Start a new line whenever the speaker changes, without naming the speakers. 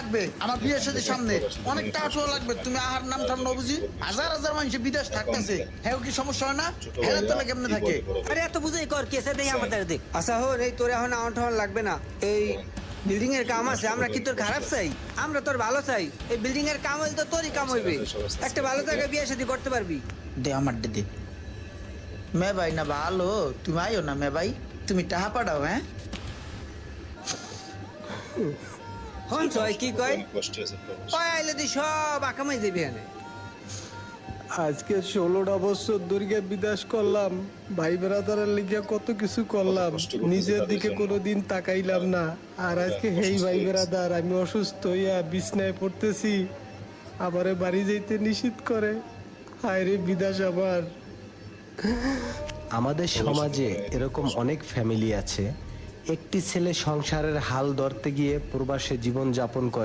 লাগবে আমার বিয়ের সাথে সামনে অনেক টাকা লাগবে। তুমি আহার নাম টাম না বুঝি হাজার হাজার মানুষ বিদেশ থাকতেছে, হ্যাঁ কি সমস্যা হয় না? হ্যাঁ তাহলে কেমনে থাকে?
আরে এত বুঝাই কর কেসে দেই আমাদের দেখ। আচ্ছা হন এই তোর এখন আউট লাগবে না। এই বিল্ডিং এর কাম আছে, আমরা কি তোর খারাপ চাই? আমরা তোর ভালো চাই। এই বিল্ডিং এর কাম হইলে তো তোরই কাম হইবে। একটা ভালো জায়গায় বিয়ে শাদী করতে পারবি।
দে আমার দে মে ভাই না ভালো, তুমি আইও না মে ভাই, তুমি টাকা পাঠাও। হ্যাঁ
হন ছয় কি কয় কয় আইলে দি সব আকামাই যাবি এনে।
আজকে 16টা বছর ধরে বিদেশ করলাম, ভাই বেড়াদারের লিগে কত কিছু করলাম, নিজের দিকে কোনোদিন তাকাইলাম না। আর আজকে হেই ভাই বেড়াদার আমি অসুস্থ হইয়া বিছনায় পড়তেছি, আমারে বাড়ি যাইতে নিষেধ করে। হায় রে বিদেশ আমার।
আমাদের সমাজে এরকম অনেক ফ্যামিলি আছে, একটি ছেলে সংসারের হাল ধরতে গিয়ে প্রবাসে জীবন যাপন করে।